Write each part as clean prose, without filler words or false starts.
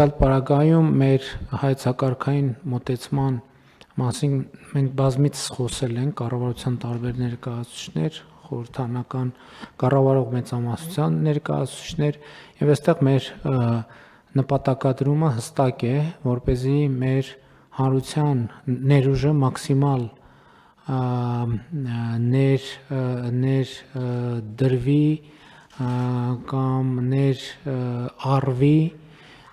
Պարագայում մեր հայեցակարգային մոտեցման մասին մենք բազմիցս խոսել ենք կառավարության տարբեր ներկայացուցիչներ, խորհրդարանական կառավարող մեծամասնության ներկայացուցիչներ եւ այստեղ մեր նպատակադրումը հստակ է, որպեսզի մեր հանրության ներուժը մաքսիմալ դրվի կամ արվի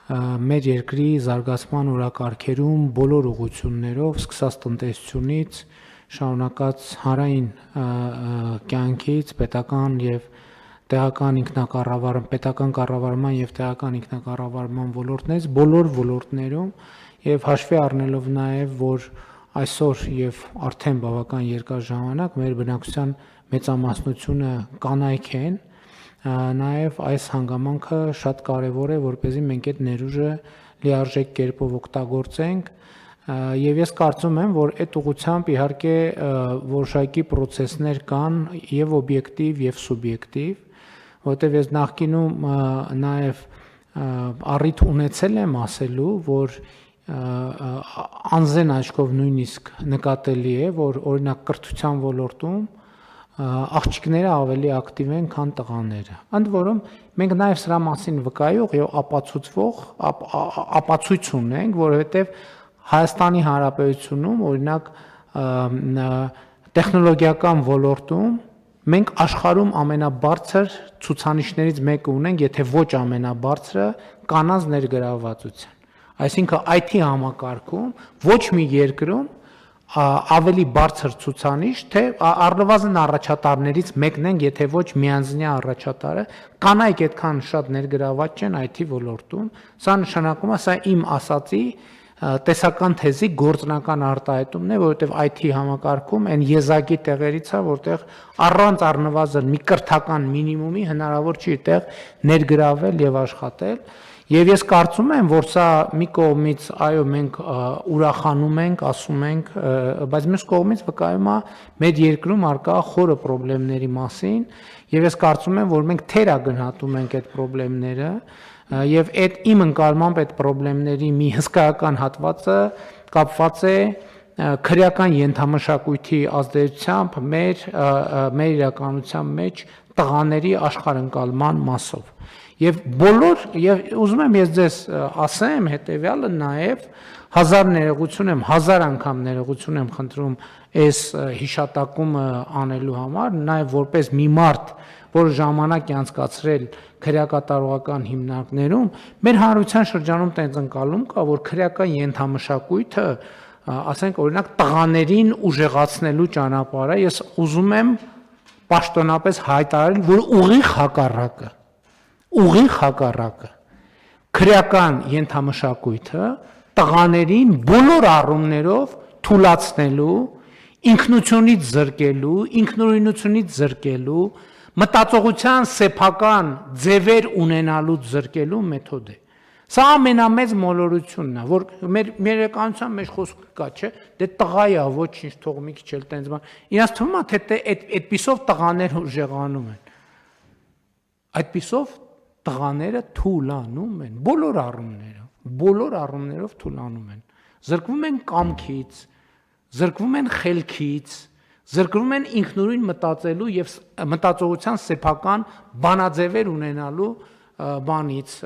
մեր երկրի զարգացման օրակարգերում բոլոր ուղղություններով, սկսած տնտեսությունից, շարունակած հանրային կյանքից, պետական եւ տեղական պետական կառավարման եւ տեղական ինքնակառավարման ոլորտներից, բոլոր ոլորտներում եւ հաշվի առնելով նաեւ, որ այսօր եւ արդեն բավական երկար ժամանակ մեր բնակչության մեծամասնությունը կանայք են, նաև այս հանգամանքը շատ կարևոր է, որպեսզի մենք այդ ներուժը լիարժեք կերպով օգտագործենք եւ ես կարծում եմ, որ այդ ուղղությամբ իհարկե որոշակի process-ներ կան եւ օբյեկտիվ եւ սուբյեկտիվ, որտեղ ես նախկինում նաև առիթ ունեցել եմ ասելու, որ անզեն աչքով նույնիսկ նկատելի է, որ օրինակ կրթության ոլորտում աղջիկները ավելի ակտիվ են, քան տղաները։ Ընդ որում մենք նաև սրա մասին վկայող եւ ապացույց ունենք, որովհետեւ Հայաստանի Հանրապետությունում օրինակ տեխնոլոգիական ոլորտում մենք աշխարհում ամենաբարձր ցուցանիշներից մեկը ունենք, եթե ոչ ամենաբարձրը կանանց ներգրավվածության։ Այսինքն IT համակարգում ոչ մի երկրում ավելի բարձր ցուցանիշ, թե առնվազն առաջատարներից մեկն են, եթե ոչ միանձնյա առաջատարը, կանայք այդքան շատ ներգրաված չեն IT ոլորտում, սա նշանակում է, սա իմ ասացի տեսական թեզի գործնական արտահայտումն է, որովհետև IT համակարգում այն եզակի տեղերից է, որտեղ առանց առնվազն մի կրթական մինիմումի հնարավոր չի այդտեղ ներգրավել եւ աշխատել։ Եվ ես կարծում եմ, որ սա մի կողմից այո մենք ուրախանում ենք, ասում ենք, բայց մյուս կողմից վկայում է մեր երկրում առկա խորը խնդիրների մասին, եւ ես կարծում եմ, որ մենք թերագնահատում ենք այդ խնդիրները, եւ այդ իմ ընկալմամբ այդ խնդիրների մի հսկայական հատվածը կապված է քրեական ենթամշակույթի ազդեցությամբ մեր իրականության մեջ տղաների աշխարհընկալման մասով։ Եվ բոլոր, եւ ուզում եմ ես ձեզ ասեմ հետեւյալը նաեւ հազար անգամ ներողություն եմ խնդրում այս հիշատակումը անելու համար, նաեւ որպես մի մարդ, որ ժամանակ է անցկացրել քրեակատարողական հիմնարկներում, մեր հանրության շրջանում տենց ընկալում կա, որ քրեական ենթամշակույթը, ասենք օրինակ տղաներին ուժեղացնելու ճանապարհը, ես ուզում եմ պաշտոնապես հայտարարել, որ ուղիղ հակառակը քրեական ենթամշակույթը տղաներին բոլոր առումներով թուլացնելու, ինքնությունից զրկելու, ինքնուրույնությունից զրկելու, մտածողության սեփական ձևեր ունենալուց զրկելու մեթոդ է։ Սա ամենամեծ մոլորությունն է, որ մեր իրականության մեջ խոսք կա, չէ՞, դե տղա է, ոչինչ, թող մի քիչ էլ տենց բան։ Իրաց թվում է, թե այդպիսով տղաները ուժեղանում են։ Այդպիսով տղաները թուլանում են, բոլոր առումներով թուլանում են, զրկվում են կամքից, զրկվում են խելքից, զրկվում են ինքնուրույն մտածելու եւ մտածողության սեփական բանաձևեր ունենալու բանից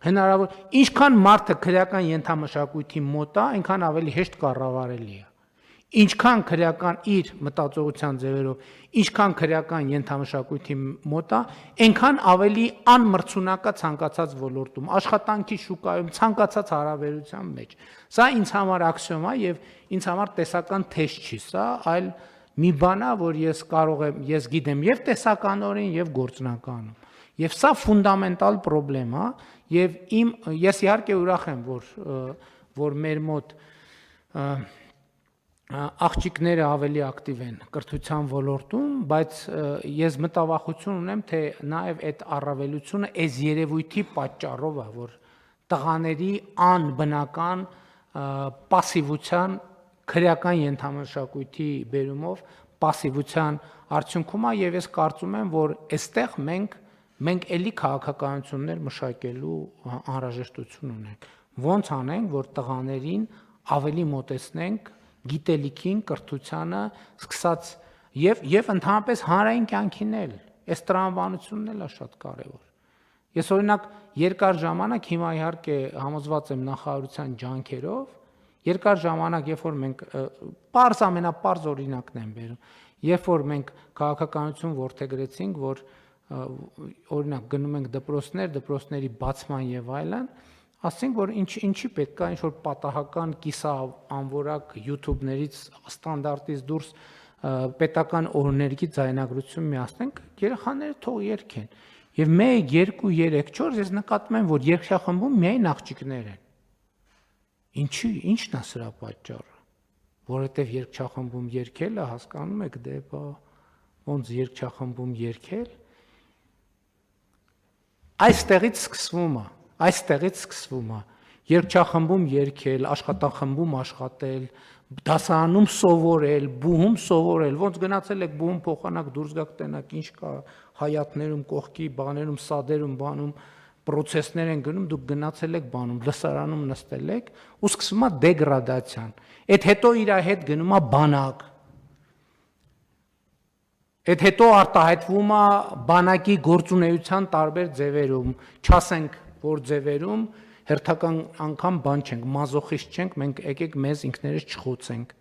հնարավոր ինչքան մարդը քրեական ենթամշակույթի մոտ է, այնքան ավելի հեշտ կառավարելի է։ Ինչքան քրեական իր մտածողության ձևերով, ինչքան քրեական ենթամշակույթի մոտ է, այնքան ավելի անմրցունակ է ցանկացած ոլորտում, աշխատանքի շուկայում, ցանկացած հարաբերության մեջ։ Սա ինձ համար աքսիոմ է եւ ինձ համար տեսական թեզ չի սա, այլ մի բան է, որ ես գիտեմ եւ տեսականորեն եւ գործնականում։ Եվ սա ֆունդամենտալ խնդրեմ է եւ ես իհարկե ուրախ եմ, որ մեր մոտ աղջիկները ավելի ակտիվ են կրթության ոլորտում, բայց ես մտավախություն ունեմ, թե նաև այդ առավելությունը այս երևույթի պատճառով է, որ տղաների անբնական պասիվության քրեական ենթամշակույթի բերումով պասիվության արդյունքում է եւ ես կարծում եմ, որ այստեղ մենք մենք էլի քաղաքականություններ մշակելու անհրաժեշտություն ունենք։ Ոնց անենք, որ տղաներին ավելի մոտեցնենք գիտելիքին, կրթությանը, սկսած եւ ընդհանրապես հանրային կյանքին էլ, այս տրամաբանությունն էլ է շատ կարեւոր։ Ես օրինակ երկար ժամանակ հիմա իհարկե համոզված եմ նախարարության ջանքերով, երկար ժամանակ, երբ որ մենք ամենապարզ օրինակն եմ բերում, երբ որ մենք քաղաքականություն որդեգրեցինք, որ օրինակ գնում ենք դպրոցներ, դպրոցների բացման եւ այլն, ասենք որ ինչի պետք է ինչ-որ պատահական կիսաանվորակ YouTube-ներից ստանդարտից դուրս պետական օրներգի ձայնագրություն միացնենք, երեխաները թող երգեն։ Եվ 1, 2, 3, 4 ես նկատում եմ, որ երգչախմբում միայն աղջիկներ են։ Ինչն է սրա պատճառը։ Որովհետև երգչախմբում երգելը հասկանում եք, դե բա ոնց երգչախմբում երգել։ Այստեղից սկսվում է։ Երգչախմբում երգել, աշխատախմբում աշխատել, դասարանում սովորել, բուհում սովորել, ոնց գնացել եք բուհում փոխանակ դուրս գաք տենակ, ինչ կա հայատներում, կողքի բաներում, սադերում, բանում, պրոցեսներ են գնում, դուք գնացել եք բանում, լսարանում նստել եք, ու սկսվում է դեգրադացիան։ Այդ հետո իր հետ գնում է բանակ։ Այդ հետո արտահայտվում է բանակի գործունեության տարբեր ձևերում, չասենք, որ ձևերում հերթական անգամ բան չենք, մազոխիստ չենք, մենք եկեք մեզ ինքներս չխոցենք։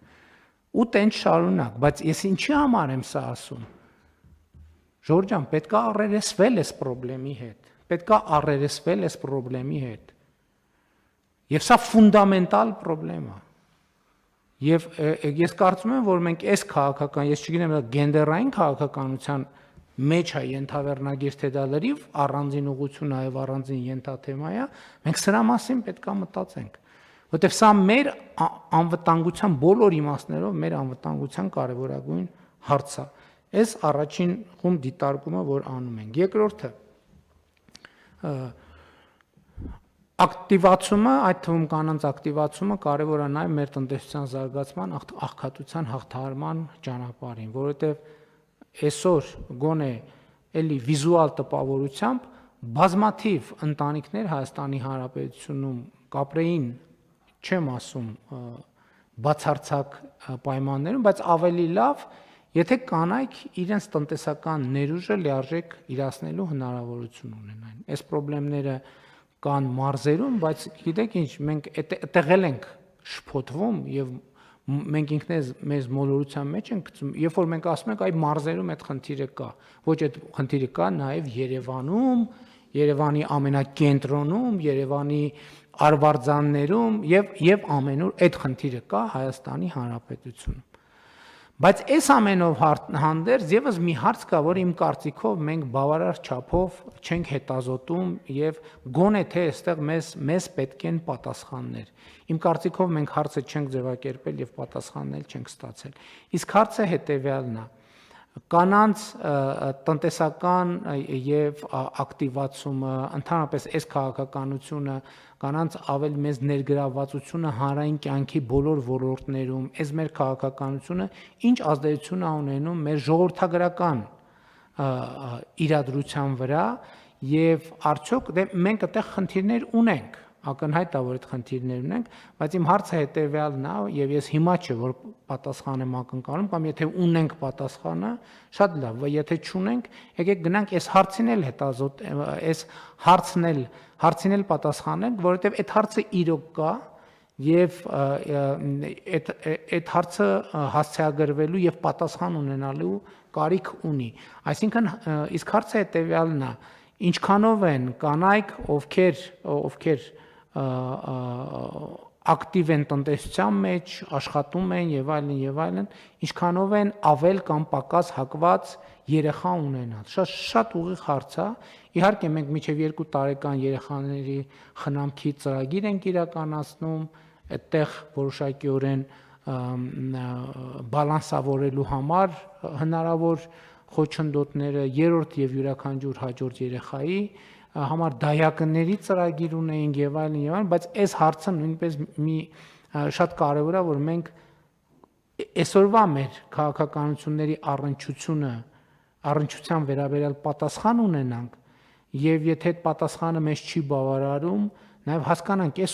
Ու տենց շարունակ, բայց ես ինչի համար եմ սա ասում։ Ժորժ ջան, պետք է առերեսվել այս խնդրի հետ։ Պետք է առերեսվել այս խնդրի հետ։ Եվ սա ֆունդամենտալ խնդրեմ է։ Եվ ես կարծում եմ, որ մենք այս քաղաքական, ես չգիտեմ, գենդերային քաղաքականության մեջ է ենթավերնագիր թե դա լրիվ առանձին ուղղություն, նաև առանձին ենթաթեմա է, մենք սրա մասին պետք է մտածենք, որտեղ սա մեր անվտանգության բոլոր իմաստներով մեր անվտանգության կարևորագույն հարց է։ Այս առաջին խումբ դիտարկումը, որ անում ենք։ Երկրորդը ակտիվացումը, այդ թվում կանանց ակտիվացումը կարևոր է նաև մեր տնտեսության զարգացման, աղքատության հաղթահարման ճանապարհին, որովհետև այսօր գոնե էլի վիզուալ տպավորությամբ բազմաթիվ ընտանիքներ Հայաստանի Հանրապետությունում կապրեին, չեմ ասում բացարձակ պայմաններում, բայց ավելի լավ, եթե կանայք իրենց տնտեսական ներուժը լիարժեք իրացնելու հնարավորություն ունենային։ Այս խնդիրները կան մարզերում, բայց գիտեք ինչ, մենք այդտեղ ենք շփոթվում եւ մենք ինքներս մեզ մոլորության մեջ ենք գցում, երբ որ մենք ասում ենք այ մարզերում այդ խնդիրը կա, ոչ այդ խնդիրը կա նաեւ Երևանում, Երևանի ամենակենտրոնում, Երևանի արվարձաններում եւ ամենուր այդ խնդիրը կա Հայաստանի Հանրապետությունում։ Բայց այս ամենով հանդերձ եւս մի հարց կա, որ իմ կարծիքով մենք բավարար չափով չենք հետազոտում եւ գոնե թե այստեղ մեզ պետք են պատասխաններ։ Իմ կարծիքով մենք հարցը չենք ձևակերպել եւ պատասխաններ չենք ստացել։ Իսկ հարցը հետեւյալն է. կանանց տնտեսական եւ ակտիվացումը, ընդհանրապես այս քաղաքականությունը, կանանց ավելի մեծ ներգրավվածությունը հանրային կյանքի բոլոր ոլորտներում, այս մեր քաղաքականությունը ինչ ազդեցություն է ունենում մեր ժողովրդագրական իրադրության վրա եւ արդյոք մենք այդտեղ խնդիրներ ունենք, ակնհայտ է, որ այդ խնդիրներ ունենք, բայց իմ հարցը հետեւյալն է եւ ես հիմա չէ որ պատասխան եմ ակնկալում, կամ եթե ունենք պատասխանը, շատ լավ, եթե չունենք, եկեք գնանք այս հարցին էլ հետազոտ, այս հարցին էլ պատասխանենք, որովհետեւ այդ հարցը իրոք կա եւ այդ հարցը հասցեագրվելու եւ պատասխան ունենալու կարիք ունի։ Այսինքն իսկ հարցը հետեւյալն է. ինչքանով են կանայք, ովքեր ակտիվ են տնտեսության մեջ, աշխատում են եւ այլն, ինչքանով են ավել կամ պակաս հակված երեխա ունենալ։ Շատ ուղիղ հարց է։ Իհարկե մենք մինչև 2 տարեկան երեխաների խնամքի ծրագիր ենք իրականացնում, այդտեղ որոշակիորեն բալանսավորելու համար հնարավոր խոչընդոտները երրորդ եւ յուրաքանչյուր հաջորդ երեխայի համար դայակների ծրագիր ունեին եւ այլն, բայց այս հարցը նույնպես մի շատ կարեւոր է, որ մենք այսօրվա մեր քաղաքականությունների առնչության վերաբերյալ պատասխան ունենանք եւ եթե այդ պատասխանը մեզ չի բավարարում, նաեւ հասկանանք այս